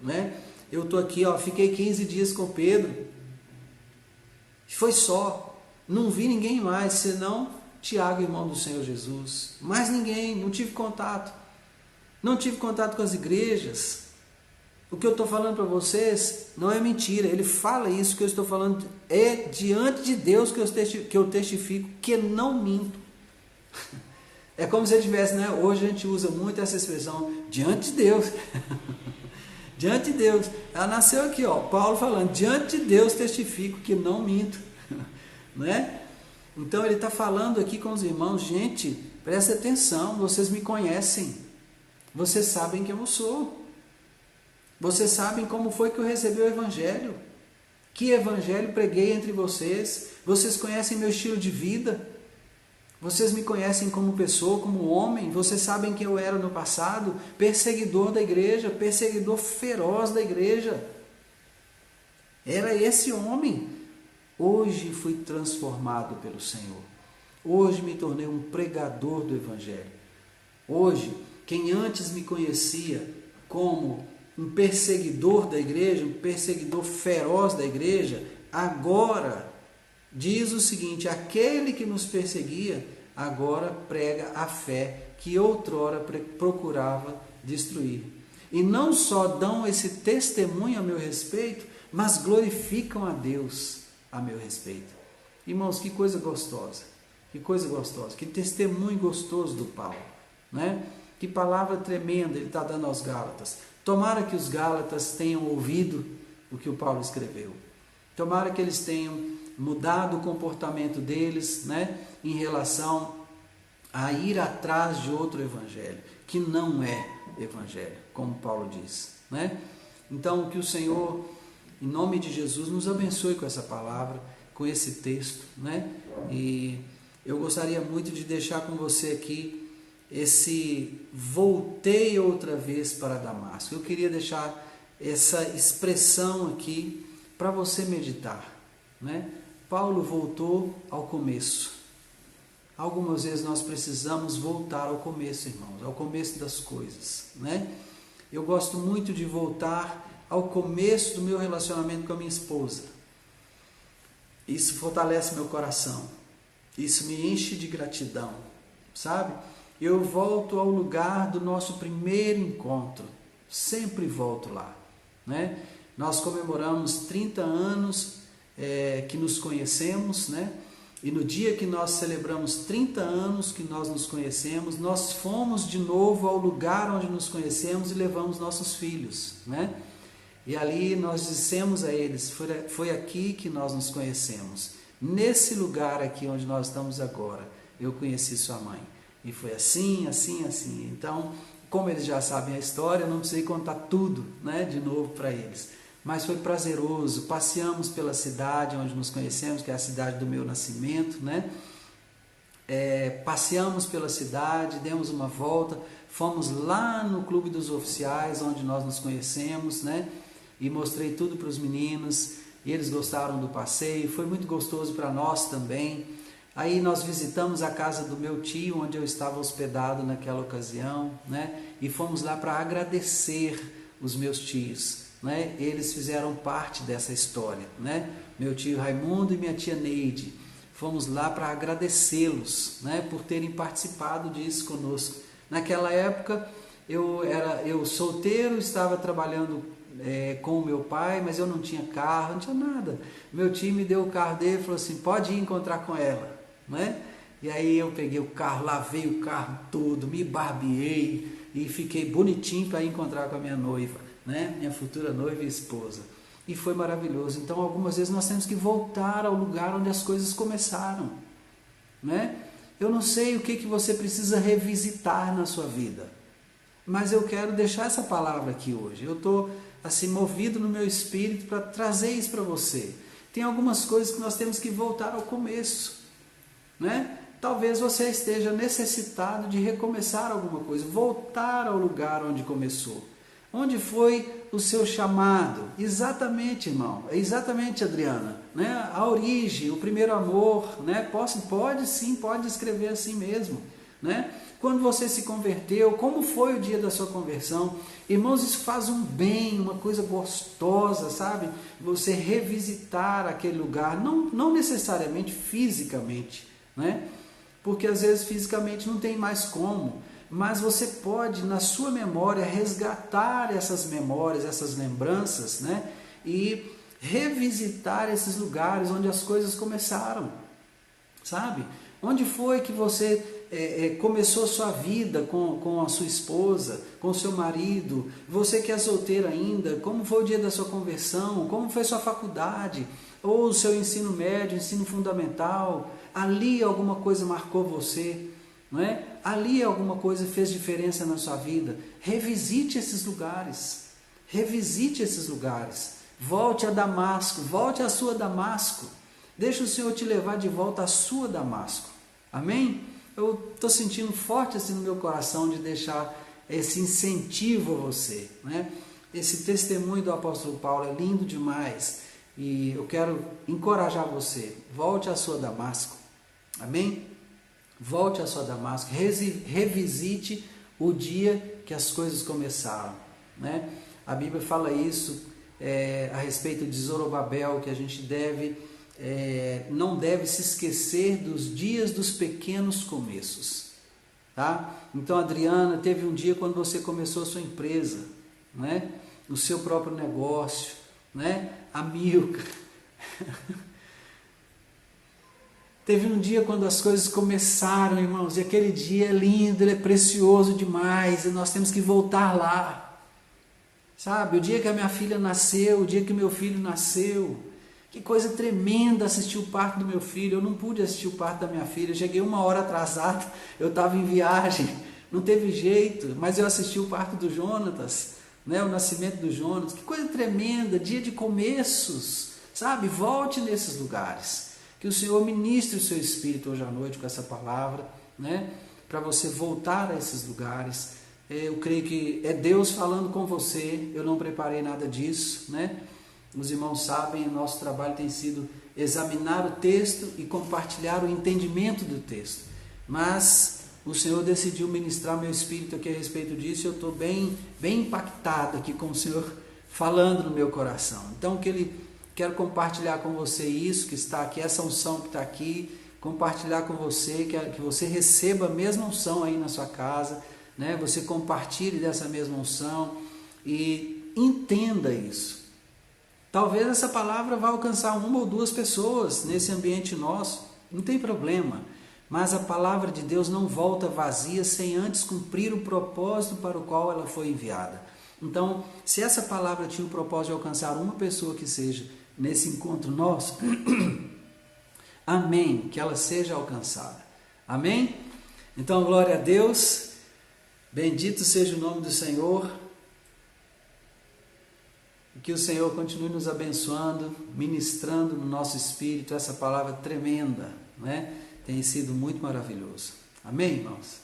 né? Eu estou aqui, fiquei 15 dias com Pedro. Foi só. Não vi ninguém mais, senão Tiago, irmão do Senhor Jesus. Mais ninguém, não tive contato. Não tive contato com as igrejas. O que eu estou falando para vocês não é mentira. Ele fala isso que eu estou falando. É diante de Deus que eu testifico que não minto. É como se ele tivesse, né? Hoje a gente usa muito essa expressão, diante de Deus. Diante de Deus. Ela nasceu aqui, ó, Paulo falando, diante de Deus testifico que não minto. Né? Então ele está falando aqui com os irmãos, gente, presta atenção, vocês me conhecem. Vocês sabem quem eu sou. Vocês sabem como foi que eu recebi o Evangelho. Que Evangelho preguei entre vocês. Vocês conhecem meu estilo de vida. Vocês me conhecem como pessoa, como homem. Vocês sabem quem eu era no passado. Perseguidor da igreja. Perseguidor feroz da igreja. Era esse homem. Hoje fui transformado pelo Senhor. Hoje me tornei um pregador do Evangelho. Hoje, quem antes me conhecia como um perseguidor da igreja, um perseguidor feroz da igreja, agora diz o seguinte: aquele que nos perseguia, agora prega a fé que outrora procurava destruir. E não só dão esse testemunho a meu respeito, mas glorificam a Deus a meu respeito. Irmãos, que coisa gostosa, que testemunho gostoso do Paulo, né? Que palavra tremenda ele está dando aos Gálatas. Tomara que os Gálatas tenham ouvido o que o Paulo escreveu. Tomara que eles tenham mudado o comportamento deles, né, em relação a ir atrás de outro evangelho, que não é evangelho, como Paulo diz, né? Então, que o Senhor, em nome de Jesus, nos abençoe com essa palavra, com esse texto, né? E eu gostaria muito de deixar com você aqui esse voltei outra vez para Damasco. Eu queria deixar essa expressão aqui para você meditar, né? Paulo voltou ao começo. Algumas vezes nós precisamos voltar ao começo, irmãos, ao começo das coisas, né? Eu gosto muito de voltar ao começo do meu relacionamento com a minha esposa. Isso fortalece meu coração. Isso me enche de gratidão, sabe? Eu volto ao lugar do nosso primeiro encontro. Sempre volto lá, né? Nós comemoramos 30 anos que nos conhecemos, né? E no dia que nós celebramos 30 anos que nós nos conhecemos, nós fomos de novo ao lugar onde nos conhecemos e levamos nossos filhos, né? E ali nós dissemos a eles, foi aqui que nós nos conhecemos. Nesse lugar aqui onde nós estamos agora, eu conheci sua mãe. E foi assim, assim, assim. Então, como eles já sabem a história, eu não precisei contar tudo, né, de novo para eles. Mas foi prazeroso. Passeamos pela cidade onde nos conhecemos, que é a cidade do meu nascimento, né? Passeamos pela cidade, demos uma volta, fomos lá no Clube dos Oficiais, onde nós nos conhecemos, né? E mostrei tudo para os meninos, e eles gostaram do passeio, foi muito gostoso para nós também. Aí nós visitamos a casa do meu tio, onde eu estava hospedado naquela ocasião, né? E fomos lá para agradecer os meus tios, né? Eles fizeram parte dessa história, né? Meu tio Raimundo e minha tia Neide. Fomos lá para agradecê-los, né? Por terem participado disso conosco. Naquela época eu solteiro, estava trabalhando com o meu pai, mas eu não tinha carro, não tinha nada. Meu tio me deu o carro dele e falou assim: pode ir encontrar com ela, né? E aí eu peguei o carro, lavei o carro todo, me barbeei e fiquei bonitinho para encontrar com a minha noiva, né? Minha futura noiva e esposa. E foi maravilhoso. Então, algumas vezes nós temos que voltar ao lugar onde as coisas começaram, né? Eu não sei o que você precisa revisitar na sua vida, mas eu quero deixar essa palavra aqui hoje. Eu estou assim movido no meu espírito para trazer isso para você. Tem algumas coisas que nós temos que voltar ao começo, né? Talvez você esteja necessitado de recomeçar alguma coisa, voltar ao lugar onde começou. Onde foi o seu chamado? Exatamente, irmão, exatamente, Adriana, né? A origem, o primeiro amor, né? Pode sim, pode escrever assim mesmo, né? Quando você se converteu, como foi o dia da sua conversão? Irmãos, isso faz um bem, uma coisa gostosa, sabe? Você revisitar aquele lugar, não necessariamente fisicamente, né? porque às vezes fisicamente não tem mais como, mas você pode, na sua memória, resgatar essas memórias, essas lembranças, né? E revisitar esses lugares onde as coisas começaram, sabe? Onde foi que você começou sua vida com a sua esposa, com o seu marido, você que é solteiro ainda, como foi o dia da sua conversão, como foi sua faculdade, ou o seu ensino médio, ensino fundamental, ali alguma coisa marcou você, não é? Ali alguma coisa fez diferença na sua vida. Revisite esses lugares, volte a Damasco, volte à sua Damasco, deixa o Senhor te levar de volta à sua Damasco, amém? Eu estou sentindo forte assim no meu coração de deixar esse incentivo a você, né? Esse testemunho do apóstolo Paulo é lindo demais e eu quero encorajar você, volte à sua Damasco, amém? Volte à sua Damasco, revisite o dia que as coisas começaram, né? A Bíblia fala isso a respeito de Zorobabel, que a gente não deve se esquecer dos dias dos pequenos começos, tá? Então, Adriana, teve um dia quando você começou a sua empresa, né? O seu próprio negócio, né? A Milka. Teve um dia quando as coisas começaram, irmãos, e aquele dia é lindo, ele é precioso demais, e nós temos que voltar lá, sabe? O dia que a minha filha nasceu, o dia que meu filho nasceu, que coisa tremenda assistir o parto do meu filho. Eu não pude assistir o parto da minha filha, eu cheguei 1 hora atrasado, eu estava em viagem, não teve jeito, mas eu assisti o parto do Jonatas, né? O nascimento do Jonatas, que coisa tremenda, dia de começos, sabe? Volte nesses lugares. Que o Senhor ministre o seu espírito hoje à noite com essa palavra, né? Para você voltar a esses lugares. Eu creio que é Deus falando com você, eu não preparei nada disso, né? Os irmãos sabem, o nosso trabalho tem sido examinar o texto e compartilhar o entendimento do texto. Mas o Senhor decidiu ministrar meu espírito aqui a respeito disso, e eu estou bem impactado aqui com o Senhor falando no meu coração. Então, quero compartilhar com você isso que está aqui, essa unção que está aqui, compartilhar com você, que você receba a mesma unção aí na sua casa, né? Você compartilhe dessa mesma unção e entenda isso. Talvez essa palavra vá alcançar 1 ou 2 pessoas nesse ambiente nosso, não tem problema, mas a palavra de Deus não volta vazia sem antes cumprir o propósito para o qual ela foi enviada. Então, se essa palavra tinha o propósito de alcançar uma pessoa que seja nesse encontro nosso, amém, que ela seja alcançada, amém? Então, glória a Deus, bendito seja o nome do Senhor, e que o Senhor continue nos abençoando, ministrando no nosso espírito essa palavra tremenda, né? Tem sido muito maravilhoso, amém, irmãos?